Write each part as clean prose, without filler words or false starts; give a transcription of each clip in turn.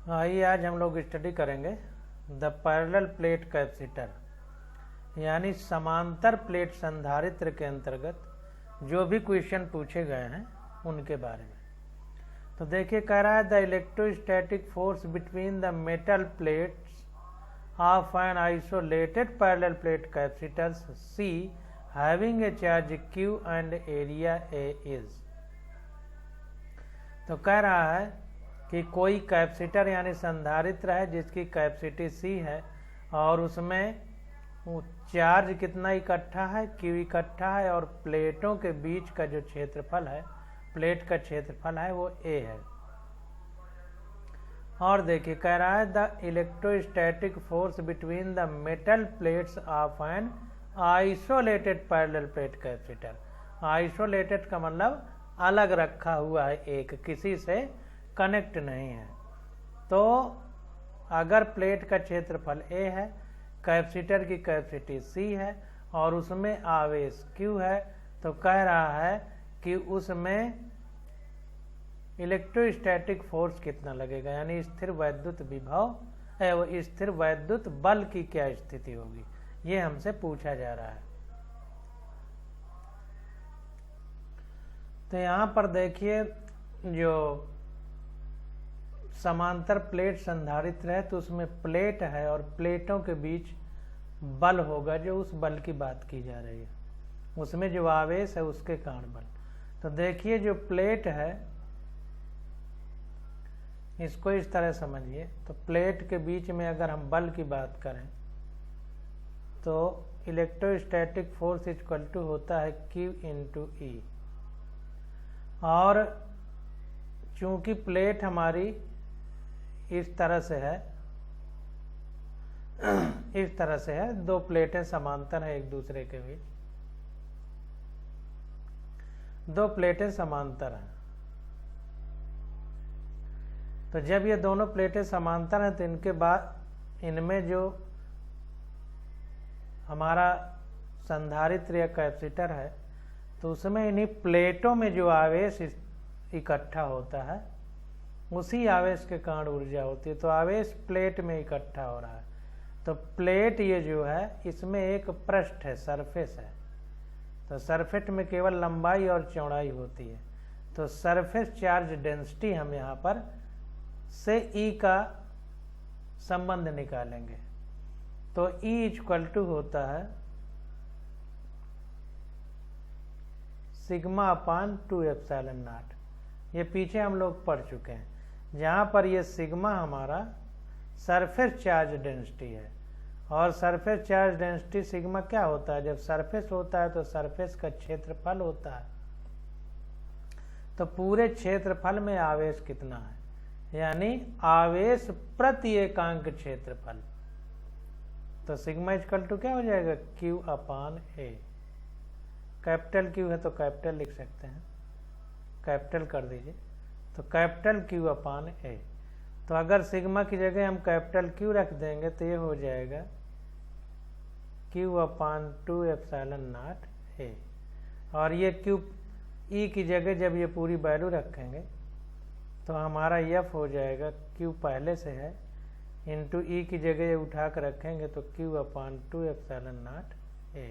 आइए आज हम लोग स्टडी करेंगे द पैरेलल प्लेट कैपेसिटर, यानी समांतर प्लेट संधारित्र के अंतर्गत जो भी क्वेश्चन पूछे गए हैं उनके बारे में। तो देखिए, कह रहा है the electrostatic force between the metal plates of an isolated parallel plate capacitor C having a charge Q and area A is. तो कह रहा है कि कोई कैपेसिटर यानी संधारित्र है जिसकी कैपेसिटी C है और उसमें चार्ज कितना इकट्ठा है, Q इकट्ठा है, और प्लेटों के बीच का जो क्षेत्रफल है, प्लेट का क्षेत्रफल है वो A है। और देखिए, कह रहा है the electrostatic force between the metal plates of an isolated parallel plate capacitor. Isolated का मतलब अलग रखा हुआ है, एक किसी से कनेक्ट नहीं है। तो अगर प्लेट का क्षेत्रफल A है, कैपेसिटर की कैपेसिटी C है और उसमें आवेश Q है, तो कह रहा है कि उसमें इलेक्ट्रोस्टैटिक फोर्स कितना लगेगा, यानी स्थिर वैद्युत विभव स्थिर वैद्युत बल की क्या स्थिति होगी, ये हमसे पूछा जा रहा है। तो यहाँ पर देखिए, जो समांतर प्लेट संधारित्र है तो उसमें प्लेट है और प्लेटों के बीच बल होगा, जो उस बल की बात की जा रही है, उसमें जो आवेश है उसके कारण बल। तो देखिए, जो प्लेट है इसको इस तरह समझिए। तो प्लेट के बीच में अगर हम बल की बात करें तो इलेक्ट्रोस्टैटिक फोर्स इक्वल टू होता है Q इंटू E। और चूंकि प्लेट हमारी इस तरह से है, इस तरह से है, दो प्लेटें समांतर हैं एक दूसरे के बीच, दो प्लेटें समांतर हैं। तो जब ये दोनों प्लेटें समांतर हैं तो इनके बाद इनमें जो हमारा संधारित्र या कैपेसिटर है तो उसमें इन्हीं प्लेटों में जो आवेश इकट्ठा होता है उसी आवेश के कारण ऊर्जा होती है। तो आवेश प्लेट में इकट्ठा हो रहा है। तो प्लेट ये जो है इसमें एक पृष्ठ है, सरफेस है। तो सरफेस में केवल लंबाई और चौड़ाई होती है। तो सरफेस चार्ज डेंसिटी हम यहाँ पर से E का संबंध निकालेंगे। तो E इक्वल टू होता है सिग्मा अपान 2 एप्सिलॉन नॉट। ये पीछे हम लोग पढ़ चुके हैं, जहाँ पर ये सिग्मा हमारा सरफेस चार्ज डेंसिटी है। और सरफेस चार्ज डेंसिटी सिग्मा क्या होता है, जब सरफेस होता है तो सरफेस का क्षेत्रफल होता है। तो पूरे क्षेत्रफल में आवेश कितना है, यानी आवेश प्रति एकांक क्षेत्रफल। तो सिग्मा इक्वल टू क्या हो जाएगा, Q upon A। Capital Q है तो कैपिटल लिख सकते हैं, कैपिटल कर दीजिए। तो कैपिटल Q अपान A। तो अगर सिग्मा की जगह हम कैपिटल Q रख देंगे तो ये हो जाएगा Q upon 2 epsilon not A। और ये Q E की जगह जब ये पूरी वैल्यू रखेंगे तो हमारा F हो जाएगा, Q पहले से है, इंटू E की जगह उठा कर रखेंगे तो Q upon 2 epsilon not A।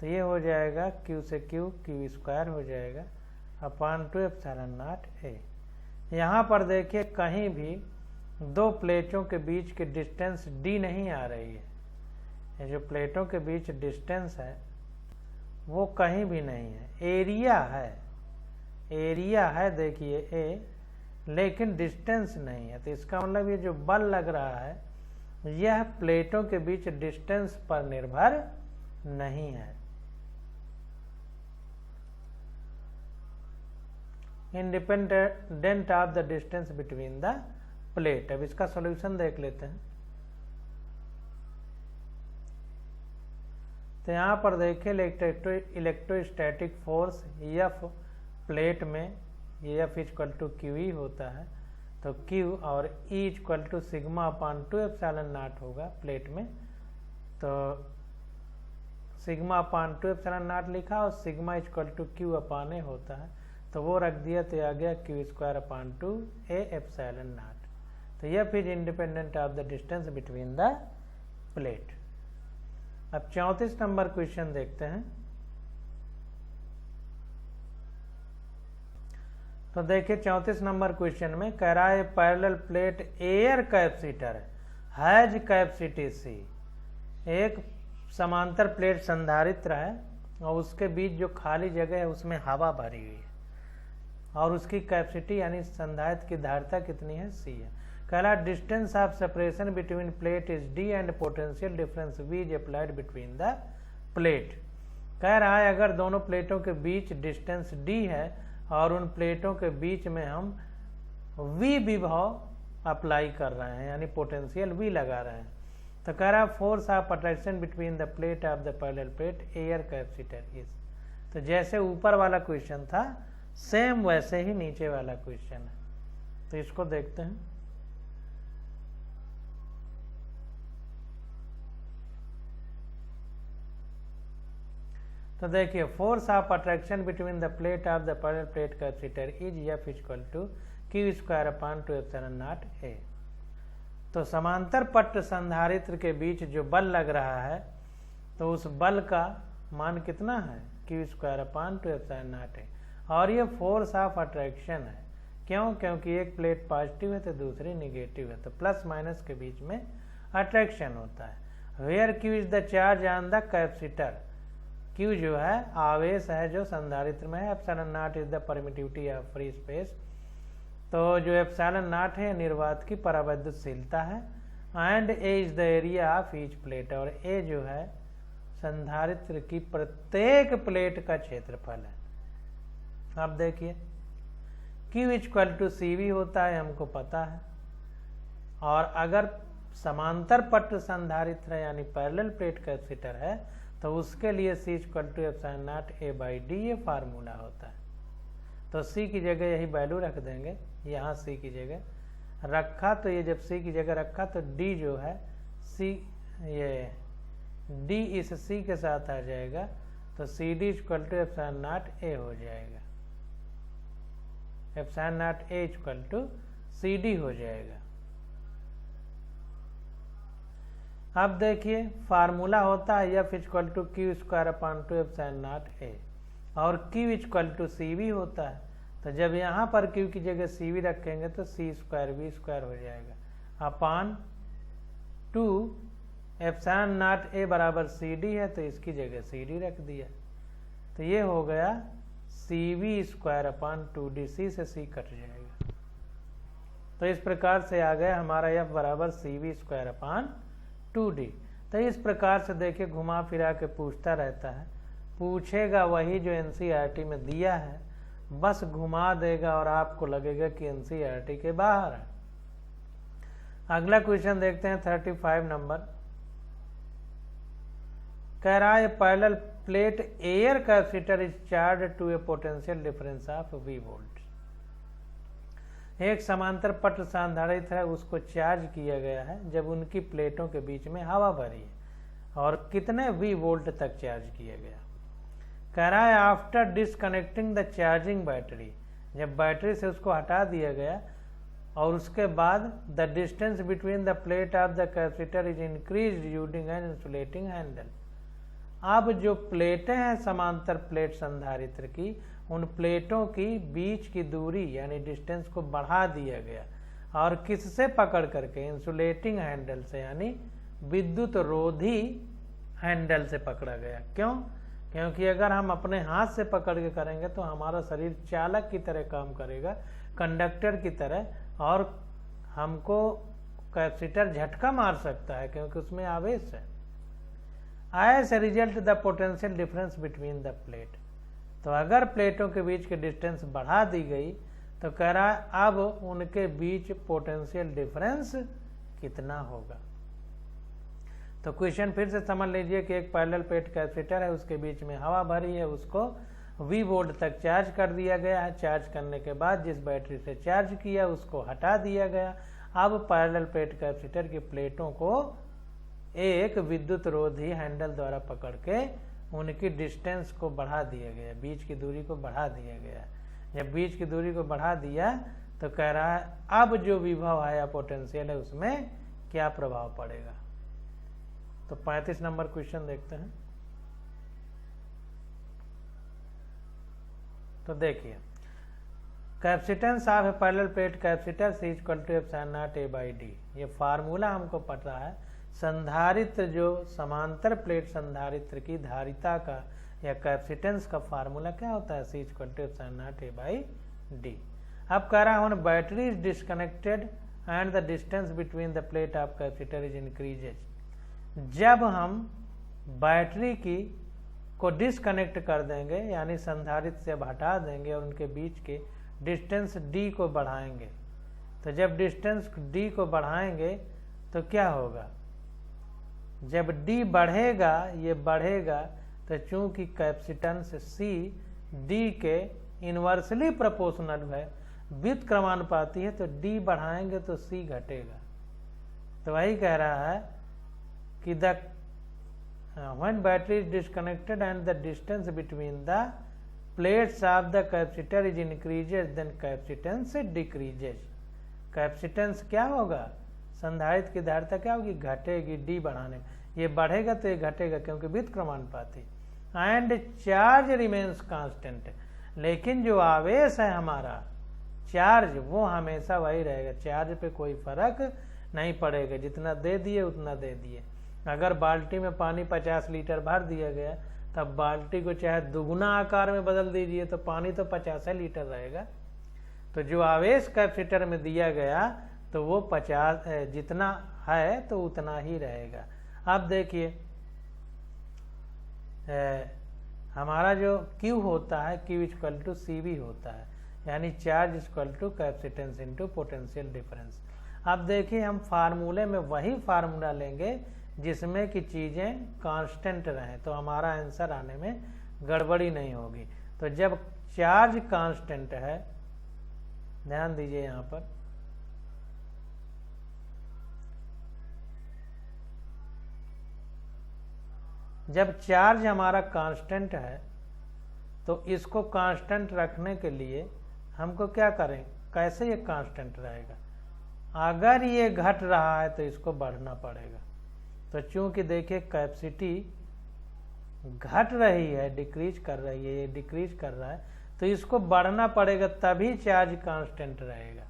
तो ये हो जाएगा Q से Q स्क्वायर हो जाएगा अपान 2 एप्सिलॉन नॉट A। यहाँ पर देखिए, कहीं भी दो प्लेटों के बीच की डिस्टेंस D नहीं आ रही है। ये जो प्लेटों के बीच डिस्टेंस है वो कहीं भी नहीं है, एरिया है, एरिया है देखिए A, लेकिन डिस्टेंस नहीं है। तो इसका मतलब ये जो बल लग रहा है यह प्लेटों के बीच डिस्टेंस पर निर्भर नहीं है। Independent of the distance between the plate. अब इसका सॉल्यूशन देख लेते हैं। तो यहाँ पर देखिए, इलेक्ट्रोस्टैटिक फोर्स F प्लेट में, ये F इक्वल टू QE होता है। तो Q और E equal to sigma upon 2 epsilon naught होगा प्लेट में। तो सिग्मा अपान 2 एप्सिलॉन नॉट लिखा और sigma equal to Q upon A होता है। तो वो रख दिया तो आ गया Q square upon 2 A epsilon not. तो F is independent of the distance between the plate. अब 34 नंबर क्वेश्चन देखते हैं। तो देखिए 34 नंबर क्वेश्चन में कह रहा है parallel plate air capacitor has capacity C. एक समांतर प्लेट संधारित्र है और उसके बीच जो खाली जगह है उसमें हवा भरी हुई है और उसकी कैपेसिटी यानी संधारित्र की धारिता कितनी है, सी है। कह रहा distance of separation between plate is D and potential difference V is applied between the plate. कह रहा है अगर दोनों प्लेटों के बीच डिस्टेंस डी है और उन प्लेटों के बीच में हम वी विभव अप्लाई कर रहे हैं यानी पोटेंशियल वी लगा रहे हैं, तो कह रहा force of attraction between the plate of the parallel plate air capacitor is. तो जैसे ऊपर वाला क्वेश्चन था सेम वैसे ही नीचे वाला क्वेश्चन है, तो इसको देखते हैं। तो देखिए force of attraction between the plate of the parallel plate capacitor is F equal to Q square upon 2 epsilon not A. तो समांतर पट्ट संधारित्र के बीच जो बल लग रहा है तो उस बल का मान कितना है, Q square upon 2 epsilon not a. और ये फोर्स ऑफ अट्रैक्शन है, क्यों, क्योंकि एक प्लेट पॉजिटिव है तो दूसरी निगेटिव है, तो प्लस माइनस के बीच में अट्रैक्शन होता है। Where Q is the charge on the capacitor, Q जो है आवेश है जो संधारित्र में है, epsilon naught is the permittivity of free space. तो जो एप्सिलॉन नॉट है निर्वात की परावैद्युतशीलता है, and A is the area of each plate, और ए जो है संधारित्र की प्रत्येक प्लेट का क्षेत्रफल है। अब देखिए Q इक्वल टू CV होता है, हमको पता है, और अगर समांतर पट्ट संधारित्र है यानी पैरेलल प्लेट कैपेसिटर है तो उसके लिए C equal to epsilon not A by D ये फार्मूला होता है। तो C की जगह यही वैल्यू रख देंगे, यहाँ C की जगह रखा तो ये जब C की जगह रखा तो D जो है C ये D इस C के साथ आ जाएगा, तो CD equal to epsilon not A हो जाएगा, epsilon not A equal to CD हो जाएगा। अब देखिए फार्मूला होता है F equal to Q square upon 2 epsilon not A, और Q इक्वल टू CV होता है, तो जब यहाँ पर Q की जगह CV रखेंगे तो C स्क्वायर V स्क्वायर हो जाएगा अपॉन 2 एप्सिलॉन नॉट A बराबर CD है तो इसकी जगह CD रख दिया, तो ये हो गया CV square upon 2D, C से C कट जाएगा। तो इस प्रकार से आ गया हमारा F बराबर CV स्क्वायर अपॉन 2D। तो इस प्रकार से देखिए घुमा फिरा के पूछता रहता है, पूछेगा वही जो NCERT में दिया है, बस घुमा देगा और आपको लगेगा कि NCERT के बाहर है। अगला क्वेश्चन देखते हैं 35 नंबर। कह रहा है parallel plate air capacitor is charge to a potential difference of V volt. एक समांतर पट्ट संधारित्र है, उसको चार्ज किया गया है जब उनकी प्लेटों के बीच में हवा भरी है, और कितने V वोल्ट तक चार्ज किया गया। कह रहा है after disconnecting the charging battery, जब बैटरी से उसको हटा दिया गया और उसके बाद the distance between the plate of the capacitor is increase using an insulating handle. अब जो प्लेटें हैं समांतर प्लेट संधारित्र की, उन प्लेटों की बीच की दूरी यानी डिस्टेंस को बढ़ा दिया गया, और किससे पकड़ करके, इंसुलेटिंग हैंडल से यानी विद्युत रोधी हैंडल से पकड़ा गया। क्यों, क्योंकि अगर हम अपने हाथ से पकड़ के करेंगे तो हमारा शरीर चालक की तरह काम करेगा, कंडक्टर की तरह, और हमको कैपेसिटर झटका मार सकता है क्योंकि उसमें आवेश है। As a result the potential difference between the plate, तो अगर प्लेटों के बीच की डिस्टेंस बढ़ा दी गई तो कह रहा है अब उनके बीच पोटेंशियल डिफरेंस कितना होगा। तो क्वेश्चन फिर से समझ लीजिए कि एक पैरेलल प्लेट कैपेसिटर है, उसके बीच में हवा भरी है, उसको V वोल्ट तक चार्ज कर दिया गया है। चार्ज करने के बाद जिस बैटरी से चार्ज किया उसको हटा दिया गया। अब पैरेलल प्लेट कैपेसिटर की प्लेटों को एक विद्युत रोधी हैंडल द्वारा पकड़ के उनकी डिस्टेंस को बढ़ा दिया गया, बीच की दूरी को बढ़ा दिया गया। जब बीच की दूरी को बढ़ा दिया तो कह रहा है अब जो विभव है या पोटेंशियल है उसमें क्या प्रभाव पड़ेगा। तो 35 नंबर क्वेश्चन देखते हैं। तो देखिए, capacitance of a parallel plate capacitor C equal to epsilon not A by D. ये फार्मूला हमको पता है, संधारित्र जो समांतर प्लेट संधारित्र की धारिता का या कैपेसिटेंस का फार्मूला क्या होता है, C equal to epsilon not A by D. अब कह रहा हूँ battery is disconnected and the distance between the plate of capacitor is increases. जब हम बैटरी की को डिस्कनेक्ट कर देंगे यानी संधारित्र से हटा देंगे और उनके बीच के डिस्टेंस d को बढ़ाएंगे, तो जब डिस्टेंस d को बढ़ाएंगे तो क्या होगा, जब d बढ़ेगा, ये बढ़ेगा, तो चूंकि कैपेसिटेंस C d के इन्वर्सली प्रोपोर्शनल है, व्युत्क्रमानुपाती है, तो d बढ़ाएंगे तो C घटेगा। तो वही कह रहा है कि the when battery is disconnected and the distance between the plates of the capacitor is increases then capacitance decreases। Capacitance क्या होगा, संधारित्र की धारिता क्या होगी, घटेगी d बढ़ाने, ये बढ़ेगा तो ये घटेगा क्योंकि व्युत्क्रमानुपाती। एंड चार्ज रिमेन्स कांस्टेंट, लेकिन जो आवेश है हमारा चार्ज वो हमेशा वही रहेगा, चार्ज पे कोई फर्क नहीं पड़ेगा, जितना दे दिए उतना दे दिए। अगर बाल्टी में पानी 50 लीटर भर दिया गया तब बाल्टी को चाहे दुगुना आकार में बदल दीजिए तो पानी तो 50 लीटर रहेगा। तो जो आवेश कैपेसिटर में दिया गया तो वो 50 जितना है तो उतना ही रहेगा। अब देखिए हमारा जो Q होता है Q इक्वल टू CV होता है, यानी charge equal to capacitance into potential difference. अब देखिए हम फार्मूले में वही फार्मूला लेंगे जिसमें कि चीज़ें कांस्टेंट रहें, तो हमारा आंसर आने में गड़बड़ी नहीं होगी। तो जब चार्ज कांस्टेंट है, ध्यान दीजिए यहाँ पर, जब चार्ज हमारा कांस्टेंट है तो इसको कांस्टेंट रखने के लिए हमको क्या करें, कैसे ये कांस्टेंट रहेगा, अगर ये घट रहा है तो इसको बढ़ना पड़ेगा। तो चूंकि देखिए कैपेसिटी घट रही है, डिक्रीज कर रही है, ये डिक्रीज कर रहा है, तो इसको बढ़ना पड़ेगा तभी चार्ज कांस्टेंट रहेगा।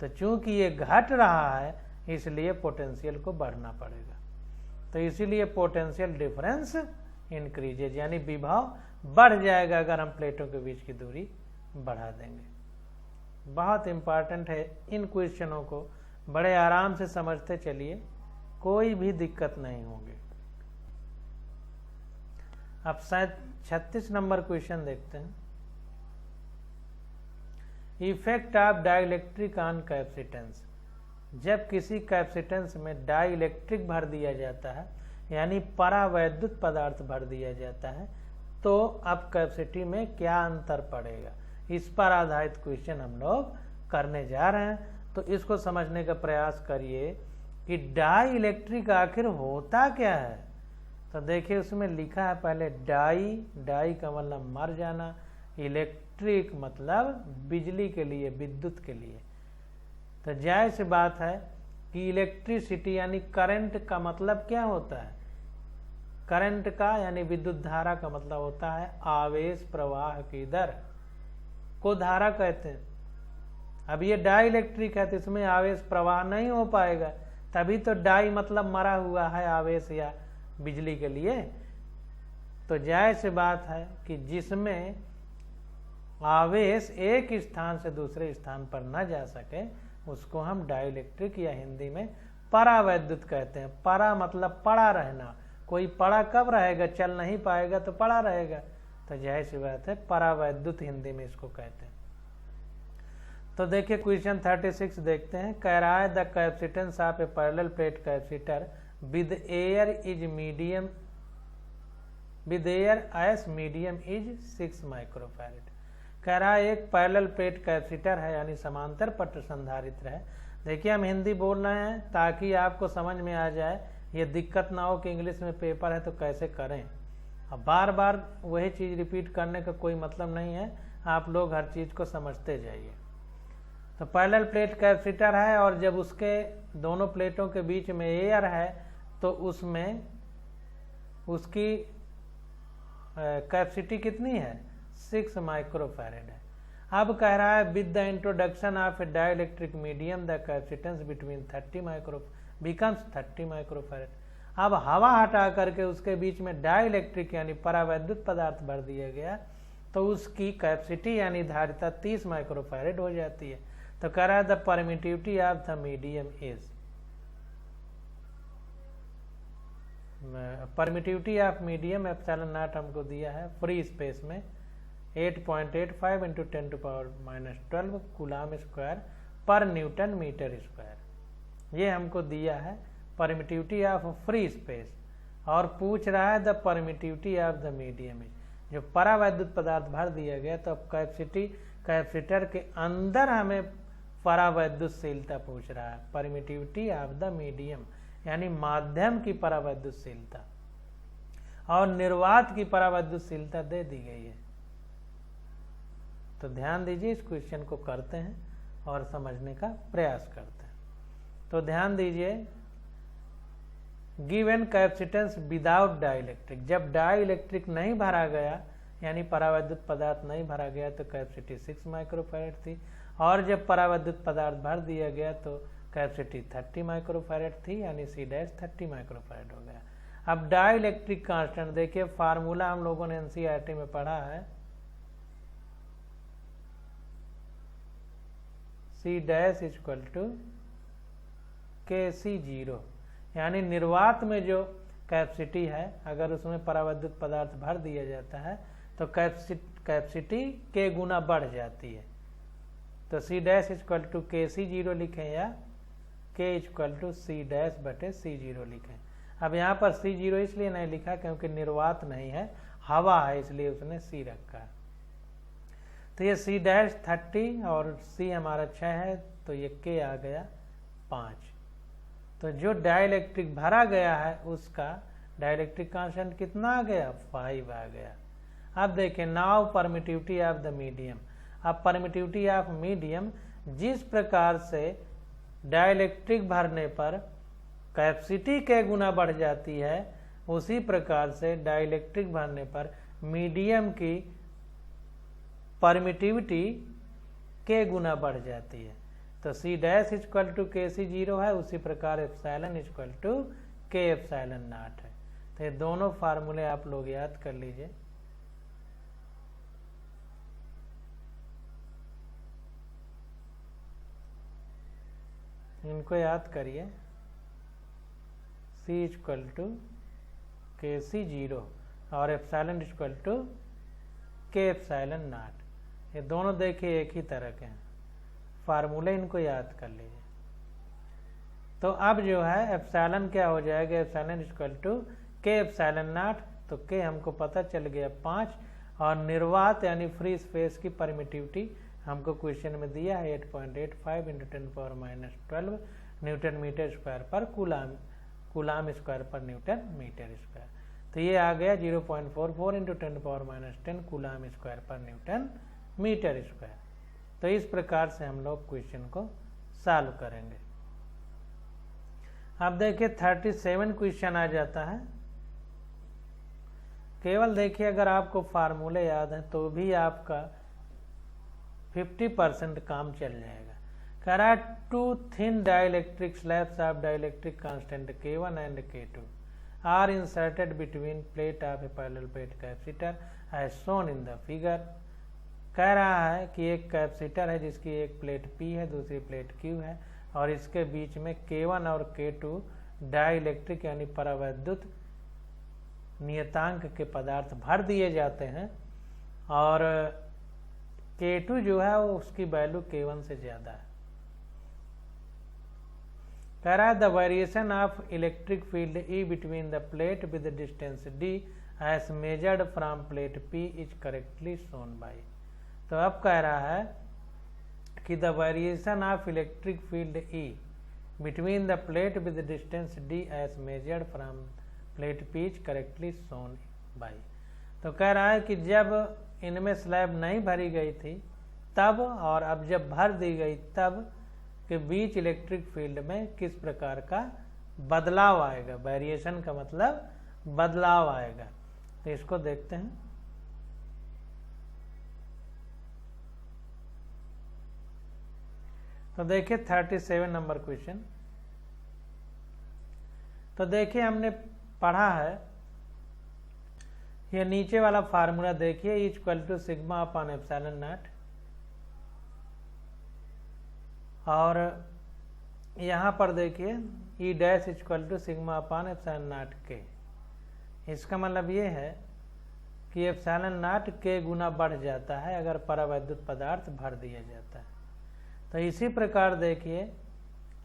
तो चूंकि ये घट रहा है इसलिए पोटेंशियल को बढ़ना पड़ेगा, तो इसीलिए पोटेंशियल डिफरेंस इंक्रीजेज, यानी विभव बढ़ जाएगा अगर हम प्लेटों के बीच की दूरी बढ़ा देंगे। बहुत इंपॉर्टेंट है, इन क्वेश्चनों को बड़े आराम से समझते चलिए, कोई भी दिक्कत नहीं होगी। अब शायद 36 नंबर क्वेश्चन देखते हैं। Effect of dielectric on capacitance. जब किसी कैपेसिटेंस में डाइलेक्ट्रिक भर दिया जाता है यानी परावैद्युत पदार्थ भर दिया जाता है तो अब कैपेसिटी में क्या अंतर पड़ेगा, इस पर आधारित क्वेश्चन हम लोग करने जा रहे हैं। तो इसको समझने का प्रयास करिए कि डाई आखिर होता क्या है। तो देखिए उसमें लिखा है पहले डाई का मतलब मर जाना, इलेक्ट्रिक मतलब बिजली के लिए, विद्युत के लिए। तो जाहिर सी बात है कि इलेक्ट्रिसिटी यानी करंट का मतलब क्या होता है, करंट का यानी विद्युत धारा का मतलब होता है आवेश प्रवाह की दर को धारा कहते हैं। अब ये डाइलेक्ट्रिक है तो इसमें आवेश प्रवाह नहीं हो पाएगा, तभी तो डाई मतलब मरा हुआ है आवेश या बिजली के लिए। तो जाहिर सी बात है कि जिसमें आवेश एक स्थान से दूसरे स्थान पर न जा सके उसको हम डाइलेक्ट्रिक या हिंदी में परावैद्युत कहते हैं। परा मतलब पड़ा रहना, कोई पड़ा कब रहेगा, चल नहीं पाएगा तो पड़ा रहेगा, तो जाहिर सी बात है परावैद्युत हिंदी में इसको कहते हैं। तो देखिए क्वेश्चन 36 देखते हैं। कह रहा है the capacitance of a parallel plate capacitor with air is medium, with air S medium is 6 microfarad. कह रहा है एक पैरेलल प्लेट कैपेसिटर है यानी समांतर पट संधारित्र है। देखिए हम हिंदी बोल रहे हैं ताकि आपको समझ में आ जाए, ये दिक्कत ना हो कि इंग्लिश में पेपर है तो कैसे करें। अब बार बार वही चीज़ रिपीट करने का कोई मतलब नहीं है, आप लोग हर चीज़ को समझते जाइए। तो पैरेलल प्लेट कैपेसिटर है और जब उसके दोनों प्लेटों के बीच में एयर है तो उसमें उसकी कैपेसिटी कितनी है 6 माइक्रोफैरेड है। अब कह रहा है with the introduction of A dielectric medium the capacitance between 30 micro becomes 30 microfarad. अब हवा हटा करके उसके बीच में डाइलेक्ट्रिक यानी परावैद्युत पदार्थ भर दिया गया तो उसकी कैपेसिटी यानी धारिता 30 माइक्रोफैरेड हो जाती है। तो कह रहा है the permittivity of the medium is, permittivity of medium epsilon not हमको दिया है फ्री स्पेस में 8.85 इंटू 10⁻12 कूलम स्क्वायर पर न्यूटन मीटर स्क्वायर। ये हमको दिया है परमिटिविटी ऑफ फ्री स्पेस और पूछ रहा है the permittivity of the medium. जो परावैद्युत पदार्थ भर दिया गया तो अब कैपेसिटर के अंदर हमें परावैद्युतशीलता पूछ रहा है, परमिटिविटी ऑफ द मीडियम यानी माध्यम की परावैद्युतशीलता और निर्वात की परावैद्युतशीलता दे दी गई है। तो ध्यान दीजिए, इस क्वेश्चन को करते हैं और समझने का प्रयास करते हैं। तो ध्यान दीजिए, गिवन कैपेसिटेंस विदाउट डाइलेक्ट्रिक, जब डाइलेक्ट्रिक नहीं भरा गया यानी परावैद्युत पदार्थ नहीं भरा गया तो कैपेसिटी 6 माइक्रोफैरेड थी और जब परावैद्युत पदार्थ भर दिया गया तो कैपेसिटी 30 माइक्रोफैरेड थी यानी C डैश 30 माइक्रोफैरेड हो गया। अब डाइलेक्ट्रिक कांस्टेंट देखिए, फार्मूला हम लोगों ने एनसीईआरटी में पढ़ा है, C dash equal to KC0 यानी निर्वात में जो कैपेसिटी है अगर उसमें परावैद्युत पदार्थ भर दिया जाता है तो कैपेसिटी के गुना बढ़ जाती है। तो C dash equal to KC0 लिखें या K equal to C dash बटे C0 लिखें। अब यहाँ पर C0 इसलिए नहीं लिखा क्योंकि निर्वात नहीं है, हवा है, इसलिए उसने C रखा है। तो ये C डैश 30 और C हमारा 6 है तो ये K आ गया 5। तो जो डाइलेक्ट्रिक भरा गया है उसका डाइलेक्ट्रिक कांस्टेंट कितना आ गया 5 आ गया। अब देखें now permittivity of the medium. अब परमिटिविटी ऑफ मीडियम, जिस प्रकार से डाइलेक्ट्रिक भरने पर कैपेसिटी के गुना बढ़ जाती है उसी प्रकार से डाइलेक्ट्रिक भरने पर मीडियम की परमिटिविटी के गुना बढ़ जाती है। तो C dash equal to KC0 है, उसी प्रकार epsilon equal to K epsilon naught है। तो ये दोनों फार्मूले आप लोग याद कर लीजिए। इनको याद करिए, C इक्वल टू KC0 और epsilon equal to K epsilon naught. ये दोनों देखिए एक ही तरह के हैं, फार्मूले इनको याद कर लीजिए। तो अब जो है एप्सिलॉन क्या हो जाएगा, epsilon equal to K epsilon not. तो K हमको पता चल गया 5 और निर्वात यानी फ्री स्पेस की परमिटिविटी हमको क्वेश्चन में दिया है 8.85 इंटू 10⁻12 न्यूटन मीटर स्क्वायर पर कूलम स्क्वायर पर न्यूटन मीटर स्क्वायर। तो ये आ गया 0.44 इंटू 10⁻10 कूलम स्क्वायर पर न्यूटन मीटर स्क्वायर। तो इस प्रकार से हम लोग क्वेश्चन को सॉल्व करेंगे। अब देखिए 37 क्वेश्चन आ जाता है। केवल देखिए अगर आपको फार्मूले याद हैं तो भी आपका 50% काम चल जाएगा। कह रहा है 2 thin dielectric slabs of dielectric constant K1 and K2 are inserted between plate of a parallel plate capacitor as shown in the figure। कह रहा है कि एक कैपेसिटर है जिसकी एक प्लेट P है दूसरी प्लेट Q है और इसके बीच में K1 और K2 डाइलेक्ट्रिक यानी परावैद्युत नियतांक के पदार्थ भर दिए जाते हैं और K2 जो है वो उसकी वैल्यू K1 से ज्यादा है। कह रहा है the variation of electric field E between the plate with distance D as measured from plate P is correctly shown by. तो अब कह रहा है कि the variation of electric field E between the plate with distance D as measured from plate P is correctly shown by. तो कह रहा है कि जब इनमें स्लैब नहीं भरी गई थी तब और अब जब भर दी गई तब के बीच इलेक्ट्रिक फील्ड में किस प्रकार का बदलाव आएगा। वेरिएशन का मतलब बदलाव आएगा। तो इसको देखते हैं। तो देखिए 37 नंबर क्वेश्चन। तो देखिए हमने पढ़ा है, ये नीचे वाला फार्मूला देखिए, equal to sigma upon epsilon naught, और यहाँ पर देखिए E dash equal to sigma upon epsilon naught के। इसका मतलब ये है कि एप्सिलॉन नॉट के गुना बढ़ जाता है अगर परावैद्युत पदार्थ भर दिया जाता है। तो इसी प्रकार देखिए,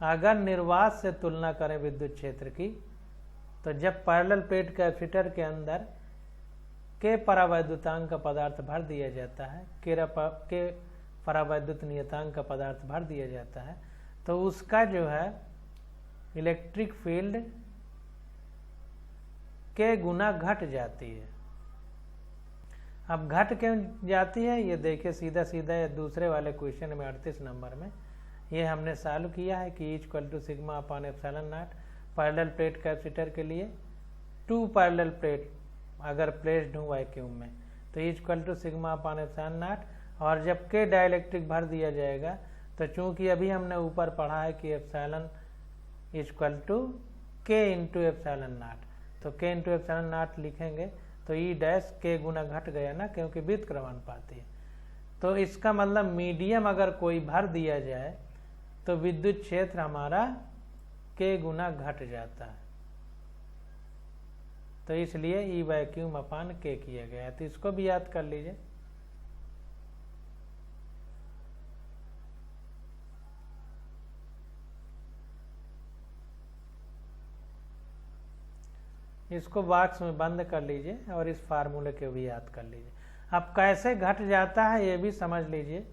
अगर निर्वात से तुलना करें विद्युत क्षेत्र की, तो जब पैरेलल प्लेट कैपेसिटर के अंदर के परावैद्युतांक का पदार्थ भर दिया जाता है, के परावैद्युत नियतांक का पदार्थ भर दिया जाता है, तो उसका जो है इलेक्ट्रिक फील्ड के गुना घट जाती है। अब घट क्यों जाती है ये देखिए, सीधा सीधा दूसरे वाले क्वेश्चन में 38 नंबर में ये हमने सॉल्व किया है कि equal to sigma upon epsilon naught parallel plate capacitor के लिए, 2 पैरेलल प्लेट अगर प्लेस्ड हूँ वैक्यूम में, तो equal to sigma upon epsilon naught, और जब के डाइलेक्ट्रिक भर दिया जाएगा तो चूंकि अभी हमने ऊपर पढ़ा है कि एप्सिलॉन इक्वल टू के इंटू एप्सिलॉन नॉट, तो के इंटू एप्सिलॉन नॉट लिखेंगे तो ई डैश के गुना घट गया ना, क्योंकि व्युत्क्रमानुपाती है। तो इसका मतलब मीडियम अगर कोई भर दिया जाए तो विद्युत क्षेत्र हमारा के गुना घट जाता है। तो इसलिए ई वैक्यूम अपान के किया गया है। तो इसको भी याद कर लीजिए। इसको बॉक्स में बंद कर लीजिए और इस फार्मूले को भी याद कर लीजिए। अब कैसे घट जाता है ये भी समझ लीजिए।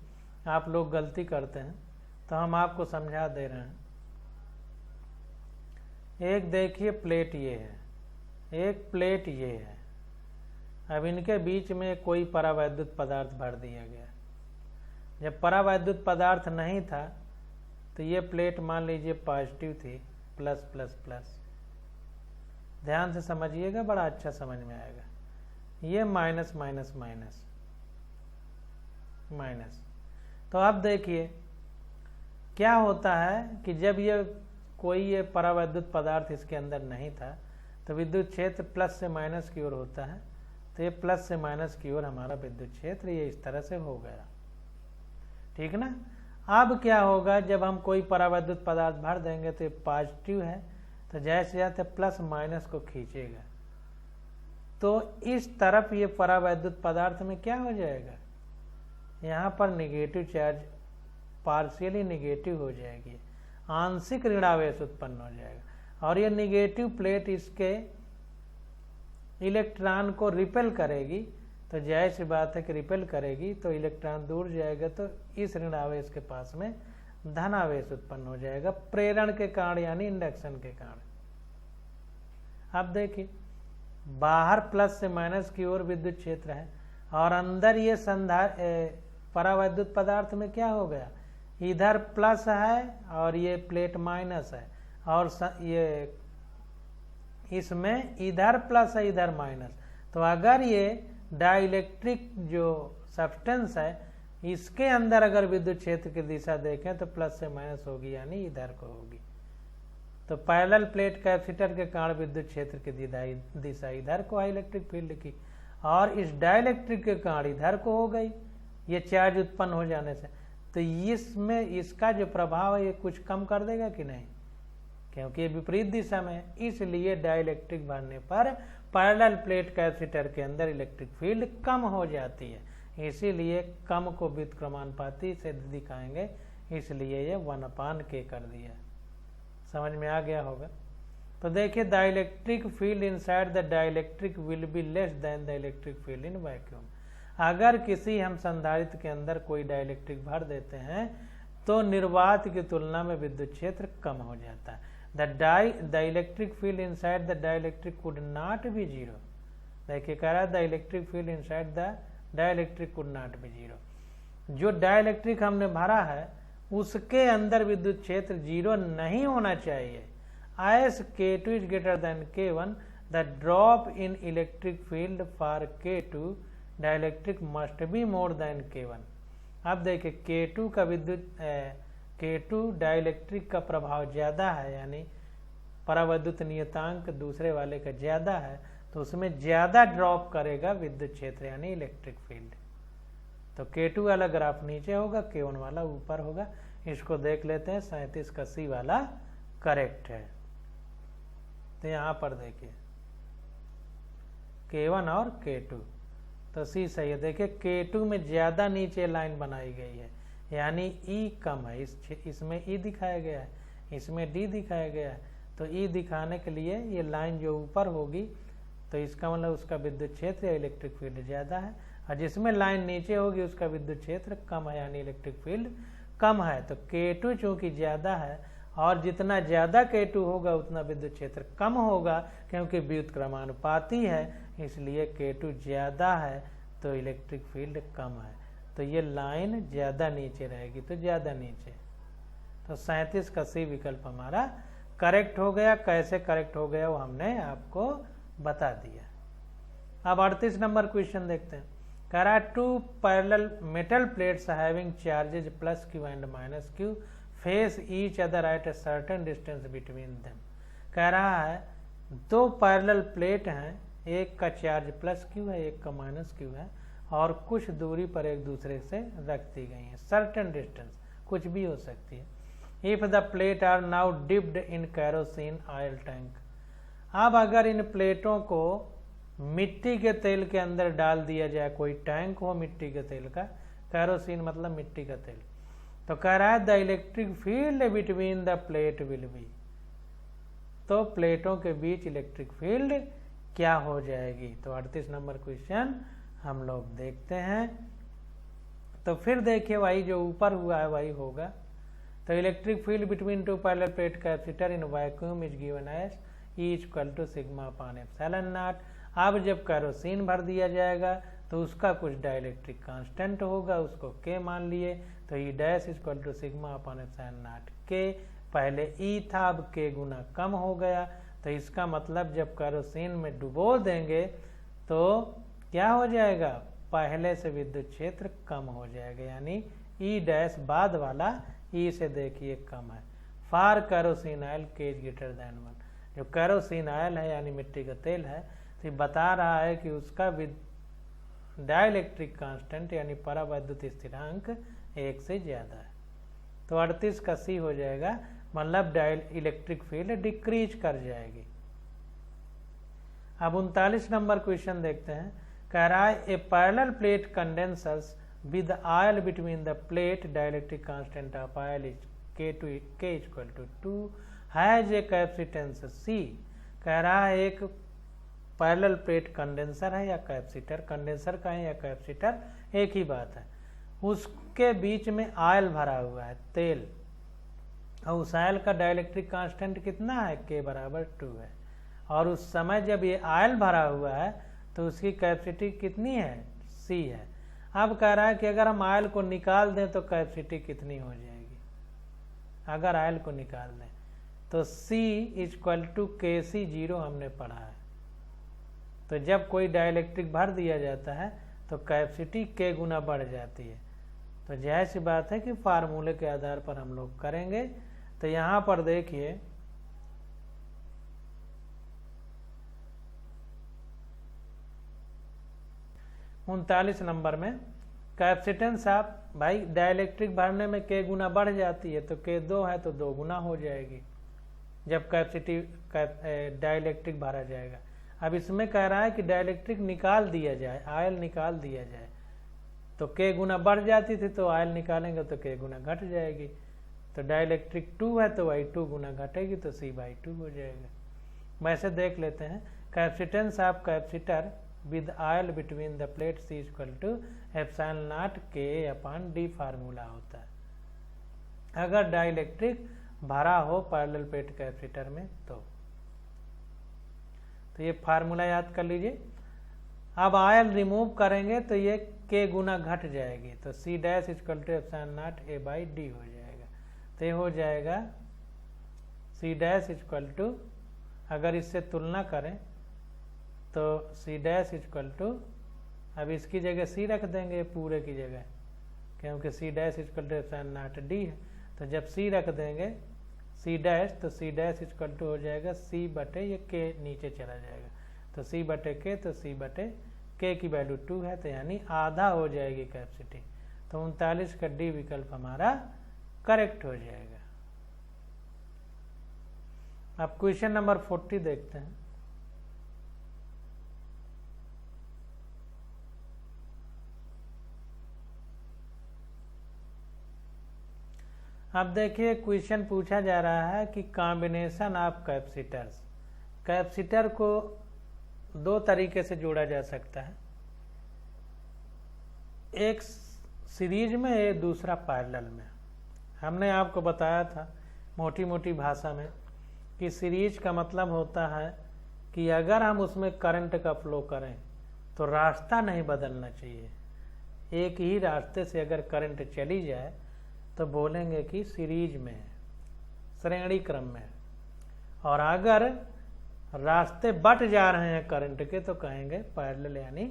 आप लोग गलती करते हैं तो हम आपको समझा दे रहे हैं। एक देखिए प्लेट ये है, एक प्लेट ये है। अब इनके बीच में कोई परावैद्युत पदार्थ भर दिया गया। जब परावैद्युत पदार्थ नहीं था तो ये प्लेट मान लीजिए पॉजिटिव थी, प्लस प्लस प्लस। ध्यान से समझिएगा, बड़ा अच्छा समझ में आएगा। ये माइनस माइनस माइनस माइनस। तो अब देखिए क्या होता है कि जब ये परावैद्युत पदार्थ इसके अंदर नहीं था तो विद्युत क्षेत्र प्लस से माइनस की ओर होता है। तो ये प्लस से माइनस की ओर हमारा विद्युत क्षेत्र ये इस तरह से हो गया, ठीक ना। अब क्या होगा, जब हम कोई परावैद्युत पदार्थ भर देंगे तो ये पॉजिटिव है, तो जैसे जाते प्लस माइनस को खींचेगा, तो इस तरफ ये परावैद्युत पदार्थ में क्या हो जाएगा, यहाँ पर निगेटिव चार्ज पार्शियली निगेटिव हो जाएगी, आंशिक ऋणावेश उत्पन्न हो जाएगा। और ये निगेटिव प्लेट इसके इलेक्ट्रॉन को रिपेल करेगी। तो जाहिर सी बात है कि रिपेल करेगी तो इलेक्ट्रॉन दूर जाएगा, तो इस ऋणावेश के पास में धनावेश उत्पन्न हो जाएगा प्रेरण के कारण, यानी इंडक्शन के कारण। अब देखिए बाहर प्लस से माइनस की ओर विद्युत क्षेत्र है और अंदर ये परावैद्युत पदार्थ में क्या हो गया, इधर प्लस है और ये प्लेट माइनस है, और ये इसमें इधर प्लस है इधर माइनस। तो अगर ये डाइलेक्ट्रिक जो सब्सटेंस है इसके अंदर अगर विद्युत क्षेत्र की दिशा देखें तो प्लस से माइनस होगी, यानी इधर को होगी। तो पैरेलल प्लेट कैपेसिटर के कारण विद्युत क्षेत्र की दिशा इधर को है इलेक्ट्रिक फील्ड की, और इस डाइलेक्ट्रिक के कारण इधर को हो गई ये चार्ज उत्पन्न हो जाने से। तो इसमें इसका जो प्रभाव है ये कुछ कम कर देगा कि नहीं, क्योंकि ये विपरीत दिशा में है। इसलिए डाइलेक्ट्रिक भरने पर पैरेलल प्लेट कैपेसिटर के अंदर इलेक्ट्रिक फील्ड कम हो जाती है। इसीलिए कम को व्युत्क्रमानुपाती से दिखाएंगे, इसलिए ये 1/k कर दिया। समझ में आ गया होगा। तो देखिए the electric field inside the dielectric will be less than the electric field in vacuum. अगर किसी हम संधारित्र के अंदर कोई डाइलेक्ट्रिक भर देते हैं तो निर्वात की तुलना में विद्युत क्षेत्र कम हो जाता है। The electric field inside the dielectric could not be zero. देखिए कह रहा है the electric field inside the dielectric could not be zero. जो डाइलेक्ट्रिक हमने भरा है उसके अंदर विद्युत क्षेत्र 0 नहीं होना चाहिए। as K2 is greater than K1, the drop in electric field for K2 dielectric must be more than K1। अब देखिए K2 का K2 डाइलेक्ट्रिक का प्रभाव ज्यादा है, यानी परावैद्युत नियतांक दूसरे वाले का ज्यादा है, तो उसमें ज्यादा ड्रॉप करेगा विद्युत क्षेत्र यानी इलेक्ट्रिक फील्ड। तो K2 वाला ग्राफ नीचे होगा, K1 वाला ऊपर होगा। इसको देख लेते हैं, 37 का C वाला करेक्ट है। तो यहाँ पर देखिए K1 और K2, तो C सही है। देखिए K2 में ज्यादा नीचे लाइन बनाई गई है, यानी E कम है। इसमें E दिखाया गया है, इसमें D दिखाया गया है। तो E दिखाने के लिए ये लाइन जो ऊपर होगी, तो इसका मतलब उसका विद्युत क्षेत्र या इलेक्ट्रिक फील्ड ज्यादा है, और जिसमें लाइन नीचे होगी उसका विद्युत क्षेत्र कम है, यानी इलेक्ट्रिक फील्ड कम है। तो K2 चूंकि ज्यादा है, और जितना ज्यादा K2 होगा उतना विद्युत क्षेत्र कम होगा, क्योंकि व्युत्क्रमानुपाती है, इसलिए K2 ज्यादा है तो इलेक्ट्रिक फील्ड कम है। तो ये लाइन ज्यादा नीचे रहेगी, तो ज्यादा नीचे। तो 37 का C विकल्प हमारा करेक्ट हो गया। कैसे करेक्ट हो गया वो हमने आपको बता दिया। अब 38 नंबर क्वेश्चन देखते हैं। कह रहा है 2 parallel metal plates having charges plus Q and minus Q face each other at a certain distance between them. कह रहा है 2 पैरेलल प्लेट हैं, एक का चार्ज प्लस Q है, एक का माइनस Q है, और कुछ दूरी पर एक दूसरे से रख दी गई है। सर्टेन डिस्टेंस कुछ भी हो सकती है। If the plate are now dipped in kerosene oil tank. अब अगर इन प्लेटों को मिट्टी के तेल के अंदर डाल दिया जाए, कोई टैंक हो मिट्टी के तेल का, कैरोसिन मतलब मिट्टी का तेल, तो कह रहा है the electric field between the plate will be. तो प्लेटों के बीच इलेक्ट्रिक फील्ड क्या हो जाएगी। तो 38 नंबर क्वेश्चन हम लोग देखते हैं। तो फिर देखिए वही जो ऊपर हुआ है वही होगा। तो electric field between 2 parallel plate capacitor in vacuum is given as E equal to sigma upon epsilon naught. अब जब कैरोसिन भर दिया जाएगा तो उसका कुछ डाइलेक्ट्रिक कांस्टेंट होगा, उसको K मान लिए, तो E dash equal to sigma upon epsilon not K। पहले E था, अब K गुना कम हो गया। तो इसका मतलब जब कैरोसिन में डुबो देंगे तो क्या हो जाएगा, पहले से विद्युत क्षेत्र कम हो जाएगा, यानी E डैश बाद वाला E से देखिए कम है। For kerosene oil K is greater than 1। जो कैरोसिन ऑयल है यानी मिट्टी का तेल है, तो बता रहा है कि उसका डाइलेक्ट्रिक कांस्टेंट यानी परावैद्युत स्थिरांक 1 से ज्यादा है। तो 38 का C हो जाएगा, मतलब इलेक्ट्रिक फील्ड डिक्रीज कर जाएगी। अब 39 नंबर क्वेश्चन देखते हैं। कह रहा है a parallel plate condensers with oil between the plate dielectric constant of oil is K equal to 2 has a capacitance C। कह रहा है एक पैरेलल प्लेट कंडेंसर है या कैपेसिटर, कंडेंसर का है या कैपेसिटर एक ही बात है, उसके बीच में ऑयल भरा हुआ है तेल, और उस ऑयल का डाइलेक्ट्रिक कांस्टेंट कितना है, K बराबर 2 है। और उस समय जब ये ऑयल भरा हुआ है तो उसकी कैपेसिटी कितनी है, C है। अब कह रहा है कि अगर हम ऑयल को निकाल दें तो कैपेसिटी कितनी हो जाएगी। अगर ऑयल को निकाल दें तो C इक्वल टू KC 0 हमने पढ़ा है। तो जब कोई डाइलेक्ट्रिक भर दिया जाता है तो कैपेसिटी K गुना बढ़ जाती है। तो जाहिर सी बात है कि फार्मूले के आधार पर हम लोग करेंगे। तो यहाँ पर देखिए उनतालीस नंबर में कैपेसिटेंस आप भाई डाइलेक्ट्रिक भरने में K गुना बढ़ जाती है, तो K 2 है तो 2 गुना हो जाएगी जब कैपेसिटी डाइलेक्ट्रिक भरा जाएगा। अब इसमें कह रहा है कि डाइलेक्ट्रिक निकाल दिया जाए, ऑयल निकाल दिया जाए, तो K गुना बढ़ जाती थी, तो ऑयल निकालेंगे तो K गुना घट जाएगी। तो डाइलेक्ट्रिक 2 है तो वही 2 गुना घटेगी, तो C/2 हो जाएगा। वैसे देख लेते हैं capacitance of capacitor with oil between the plate C equal to epsilon not K upon D formula होता है अगर डाइलेक्ट्रिक भरा हो पैरेलल प्लेट कैपेसिटर में। तो ये फार्मूला याद कर लीजिए। अब ऑयल रिमूव करेंगे तो ये के गुना घट जाएगी तो C dash equal to epsilon not A by D हो जाएगा। तो ये हो जाएगा सी डैश इक्वल टू, अगर इससे तुलना करें तो सी डैश इक्वल टू, अब इसकी जगह सी रख देंगे पूरे की जगह, क्योंकि C dash equal to epsilon not D है। तो जब सी रख देंगे सी डैश, तो सी डैश इक्वल टू हो जाएगा सी बटे ये के नीचे चला जाएगा, तो सी बटे के, तो सी बटे के की वैल्यू 2 है, तो यानी आधा हो जाएगी कैपेसिटी। तो 39 का डी विकल्प हमारा करेक्ट हो जाएगा। अब क्वेश्चन नंबर 40 देखते हैं। अब देखिए क्वेश्चन पूछा जा रहा है कि कॉम्बिनेशन ऑफ कैपेसिटर्स, कैपेसिटर को दो तरीके से जोड़ा जा सकता है, एक सीरीज में, एक दूसरा पैरेलल में। हमने आपको बताया था मोटी मोटी भाषा में कि सीरीज का मतलब होता है कि अगर हम उसमें करंट का फ्लो करें तो रास्ता नहीं बदलना चाहिए, एक ही रास्ते से अगर करंट चली जाए तो बोलेंगे कि सीरीज में है, श्रेणी क्रम में है। और अगर रास्ते बट जा रहे हैं करंट के तो कहेंगे पैरेलल यानी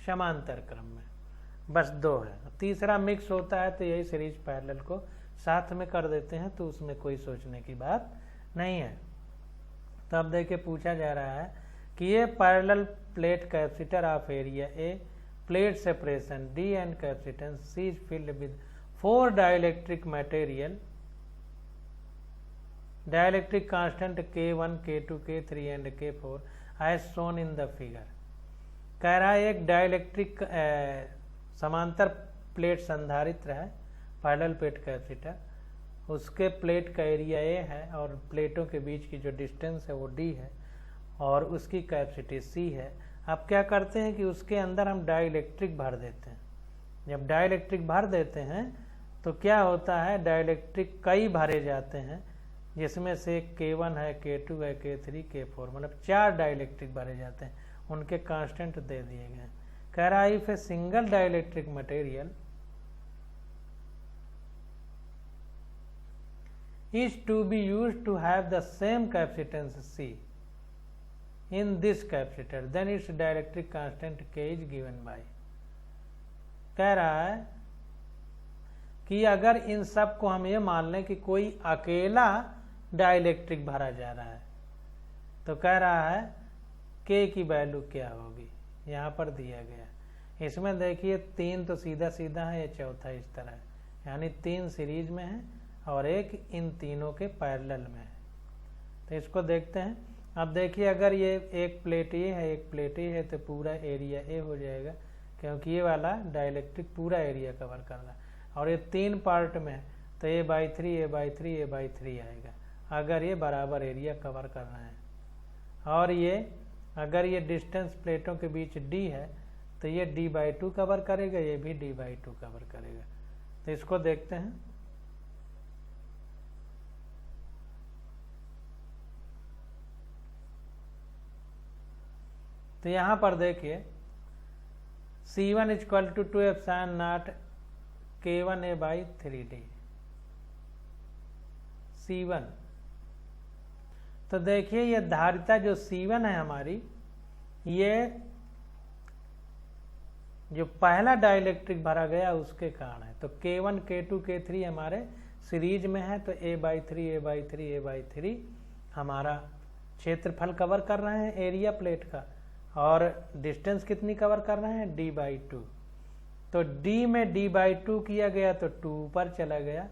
समांतर क्रम में। बस दो है, तीसरा मिक्स होता है तो यही सीरीज पैरेलल को साथ में कर देते हैं, तो उसमें कोई सोचने की बात नहीं है। तो अब देखिए पूछा जा रहा है कि ये parallel plate capacitor of area A, plate separation D and capacitance C is filled with 4 dielectric material, dielectric constant K1, K2, K3 and K4 as shown in the figure. कह रहा है एक डाइलेक्ट्रिक समांतर प्लेट संधारित्र है, parallel plate capacitor, उसके plate का area A है और प्लेटों के बीच की जो डिस्टेंस है वो डी है और उसकी कैपेसिटी सी है। अब क्या करते हैं कि उसके अंदर हम डाइलेक्ट्रिक भर देते हैं। जब डाइलेक्ट्रिक भर देते हैं तो क्या होता है, डाइलेक्ट्रिक कई भरे जाते हैं, जिसमें से K1 है, K2 है, K3, K4, मतलब 4 डाइलेक्ट्रिक भरे जाते हैं, उनके कांस्टेंट दे दिए गए। कह रहा है if a single dielectric material is to be used to have the same capacitance C in this capacitor, then its dielectric constant K is given by। कह रहा है कि अगर इन सब को हम ये मान लें कि कोई अकेला डाइलेक्ट्रिक भरा जा रहा है तो कह रहा है K की वैल्यू क्या होगी, यहाँ पर दिया गया। इसमें देखिए 3 तो सीधा सीधा है, ये चौथा इस तरह है, यानी 3 सीरीज में है और एक इन तीनों के पैरेलल में है। तो इसको देखते हैं। अब देखिए अगर ये एक प्लेट ए है, एक प्लेट ए है, तो पूरा एरिया ए हो जाएगा, क्योंकि ये वाला डाइलेक्ट्रिक पूरा एरिया कवर कर रहा है। और ये 3 पार्ट में है तो A/3 A/3 A/3 आएगा, अगर ये बराबर एरिया कवर कर रहे हैं। और ये अगर ये डिस्टेंस प्लेटों के बीच D है तो ये D/2 कवर करेगा, ये भी D/2 कवर करेगा। तो इसको देखते हैं। तो यहाँ पर देखिए C1 equal to 2 epsilon not K1 A/3D C1। तो देखिए ये धारिता जो C1 है हमारी, ये जो पहला डाइलेक्ट्रिक भरा गया उसके कारण है। तो K1 K2 K3 हमारे सीरीज में है, तो A/3 A/3 A/3 हमारा क्षेत्रफल कवर कर रहे हैं एरिया प्लेट का, और डिस्टेंस कितनी कवर कर रहे हैं, D/2। तो D में D/2 किया गया तो 2 ऊपर चला गया,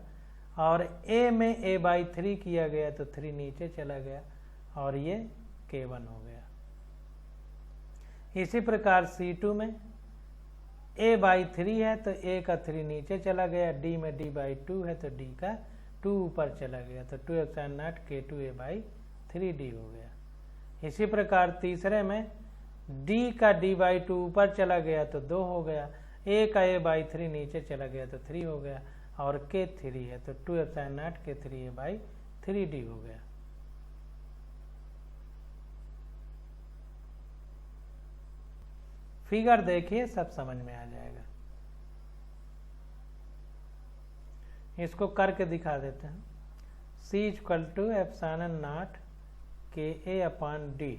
और A में A/3 किया गया तो 3 नीचे चला गया, और ये K1 हो गया। इसी प्रकार C2 में A/3 है तो A का 3 नीचे चला गया, D में D/2 है तो D का 2 ऊपर चला गया, तो 2 एप्सिलॉन नॉट K2 A/3D हो गया। इसी प्रकार तीसरे में D का D/2 ऊपर चला गया तो 2 हो गया, A का A/3 नीचे चला गया तो 3 हो गया, और K3 है तो 2 एप्सिलॉन नॉट K3 A/3D हो गया। फिगर देखिए सब समझ में आ जाएगा। इसको करके दिखा देते हैं। C = एप्सिलॉन नॉट KA/D,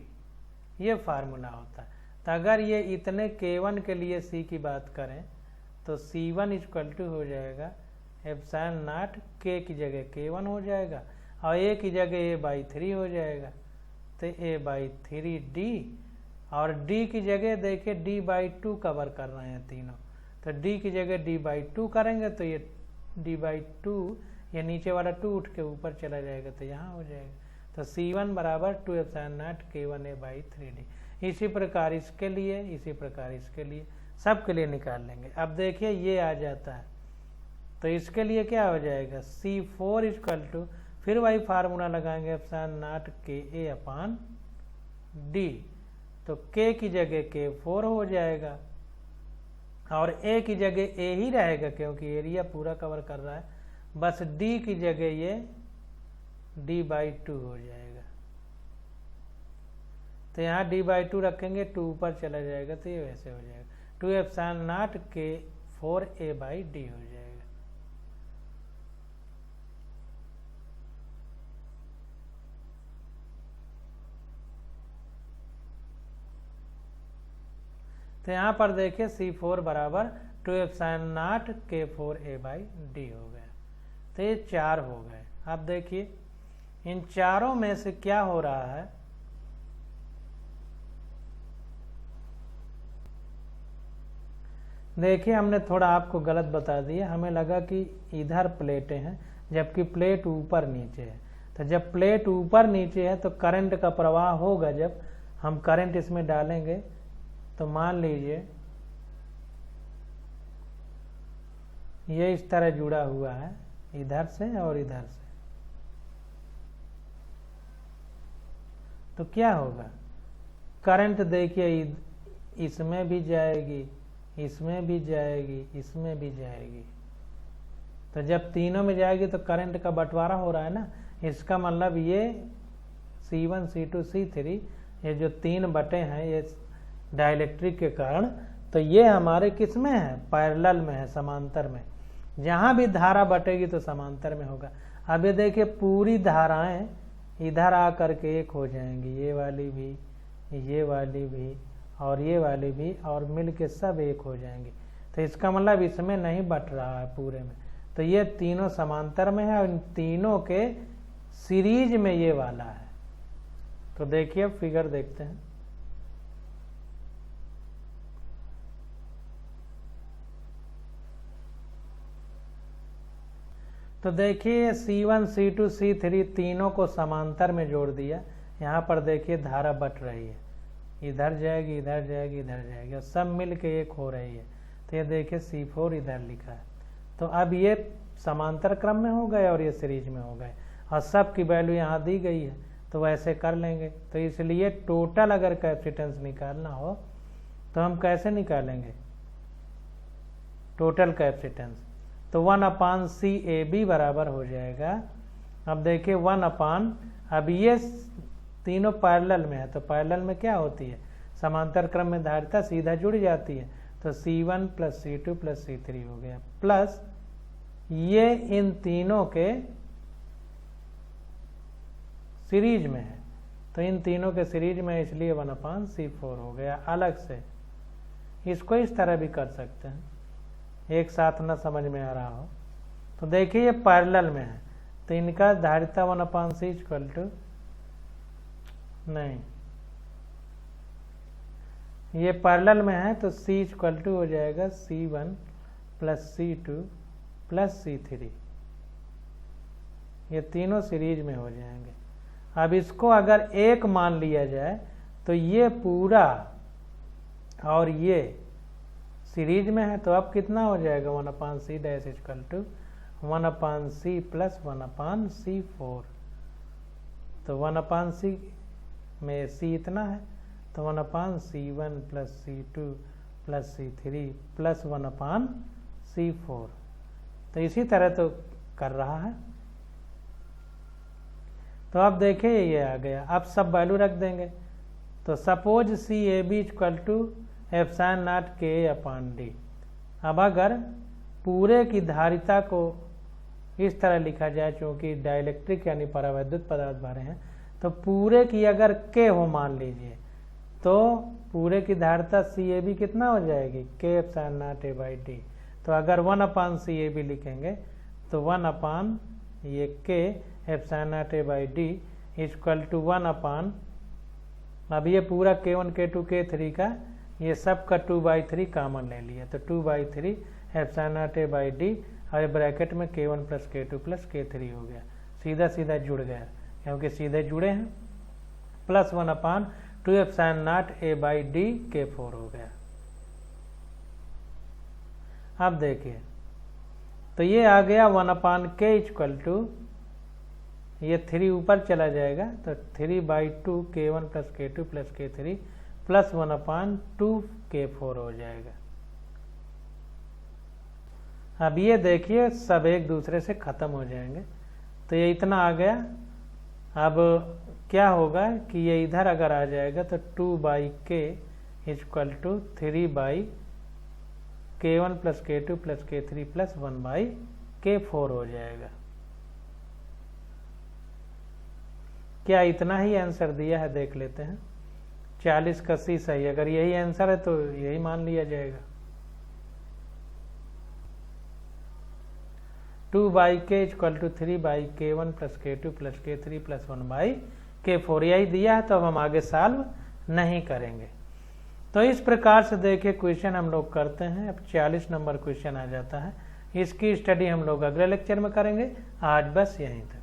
ये फार्मूला होता है। तो अगर ये इतने K1 के लिए C की बात करें तो C1 = हो जाएगा एप्सिलॉन नॉट K की जगह K1 हो जाएगा और A की जगह A/3 हो जाएगा, तो A/3D, और D की जगह देखिए D/2 कवर कर रहे हैं तीनों, तो D की जगह D/2 करेंगे तो ये D/2, ये नीचे वाला 2 उठ के ऊपर चला जाएगा तो यहाँ हो जाएगा। तो C1 = 2 epsilon not K1 A/3D। इसी प्रकार इसके लिए, इसी प्रकार इसके लिए, सब के लिए निकाल लेंगे। अब देखिए ये आ जाता है, तो इसके लिए क्या हो जाएगा, C4 = फिर वही फार्मूला लगाएंगे एप्सिलॉन नॉट KA/D, तो K की जगह K4 हो जाएगा और A की जगह A ही रहेगा क्योंकि एरिया पूरा कवर कर रहा है, बस D की जगह ये D/2 हो जाएगा। तो यहाँ D/2 रखेंगे, 2 ऊपर चला जाएगा तो ये वैसे हो जाएगा, 2 एप्सिलॉन नॉट K4 A/D हो जाएगा। तो यहाँ पर देखिए C4 = 2 epsilon not K4 A/D हो गया। तो ये 4 हो गए। अब देखिए इन चारों में से क्या हो रहा है, देखिए हमने थोड़ा आपको गलत बता दिया, हमें लगा कि इधर प्लेटें हैं जबकि प्लेट ऊपर नीचे है। तो जब प्लेट ऊपर नीचे है तो करंट का प्रवाह होगा, जब हम करंट इसमें डालेंगे तो मान लीजिए ये इस तरह जुड़ा हुआ है इधर से और इधर से, तो क्या होगा, करंट देखिए इसमें भी जाएगी, इसमें भी जाएगी, इसमें भी जाएगी। तो जब तीनों में जाएगी तो करंट का बंटवारा हो रहा है ना, इसका मतलब ये C1 C2 C3 ये जो 3 बटे हैं ये डाइलेक्ट्रिक के कारण, तो ये हमारे किस में है, पैरेलल में है, समांतर में। जहाँ भी धारा बटेगी तो समांतर में होगा। अब ये देखिए पूरी धाराएं इधर आकर के एक हो जाएंगी, ये वाली भी, ये वाली भी और ये वाली भी, और मिल के सब एक हो जाएंगी। तो इसका मतलब इसमें नहीं बट रहा है पूरे में, तो ये तीनों समांतर में है और इन तीनों के सीरीज में ये वाला है। तो देखिए फिगर देखते हैं, तो देखिए C1 C2 C3 तीनों को समांतर में जोड़ दिया। यहाँ पर देखिए धारा बट रही है, इधर जाएगी, इधर जाएगी, इधर जाएगी और सब मिल के एक हो रही है। तो ये देखिए C4 इधर लिखा है। तो अब ये समांतर क्रम में हो गए और ये सीरीज में हो गए और सब की वैल्यू यहाँ दी गई है, तो वैसे कर लेंगे। तो इसलिए टोटल अगर कैपेसिटेंस निकालना हो तो हम कैसे निकालेंगे टोटल कैपेसिटेंस, तो 1/CAB बराबर हो जाएगा। अब देखिए 1/, अब ये तीनों पैरेलल में है, तो पैरेलल में क्या होती है, समांतर क्रम में धारिता सीधा जुड़ जाती है। तो C1 + C2 + C3 हो गया, प्लस ये इन तीनों के सीरीज में है, तो इन तीनों के सीरीज में इसलिए 1/C4 हो गया। अलग से इसको इस तरह भी कर सकते हैं, एक साथ ना समझ में आ रहा हो तो देखिए ये पैरेलल में है, तो इनका धारिता 1/C = नहीं, ये पैरेलल में है तो C = हो जाएगा C1 + C2 + C3, ये तीनों सीरीज में हो जाएंगे। अब इसको अगर एक मान लिया जाए तो ये पूरा और ये सीरीज में है, तो अब कितना हो जाएगा 1/C = 1/C + 1/C4, तो 1/C में C इतना है तो 1/C1 + C2 + C3 + 1/C4, तो इसी तरह तो कर रहा है। तो अब देखिए ये आ गया, अब सब वैल्यू रख देंगे। तो सपोज CAB = ε0 KA/D। अब अगर पूरे की धारिता को इस तरह लिखा जाए, चूँकि डाइलेक्ट्रिक यानी परावैद्युत पदार्थ भरे हैं, तो पूरे की अगर के हो मान लीजिए, तो पूरे की धारिता CAB कितना हो जाएगी, K epsilon not A by D. तो अगर 1 CAB लिखेंगे तो 1 ये K epsilon not A by D equal to 1 अब ये पूरा K1 K2 K3 का ये सब का 2/3 कॉमन ले लिया, तो 2/3 epsilon not A by D, और ब्रैकेट में K1 plus K2 plus K3 हो गया, सीधा सीधा जुड़ गया क्योंकि सीधे जुड़े हैं, plus 1/2 epsilon not A by D K4 हो गया। अब देखिए, तो ये आ गया 1/K इक्वल टू, ये 3 ऊपर चला जाएगा, तो 3/2 K1 plus K2 plus K3 plus 1/2 K4 हो जाएगा। अब ये देखिए सब एक दूसरे से खत्म हो जाएंगे, तो ये इतना आ गया। अब क्या होगा कि ये इधर अगर आ जाएगा तो 2/K equal to 3/K1 plus K2 plus K3 plus 1/K4 हो जाएगा। क्या इतना ही आंसर दिया है, देख लेते हैं। 40 का C सही, अगर यही आंसर है तो यही मान लिया जाएगा। 2/K equal to 3/K1 plus K2 plus K3 plus 1/K4 यही दिया है, तो अब हम आगे सॉल्व नहीं करेंगे। तो इस प्रकार से देखिए क्वेश्चन हम लोग करते हैं। अब 40 नंबर क्वेश्चन आ जाता है, इसकी स्टडी हम लोग अगले लेक्चर में करेंगे। आज बस यहीं तक।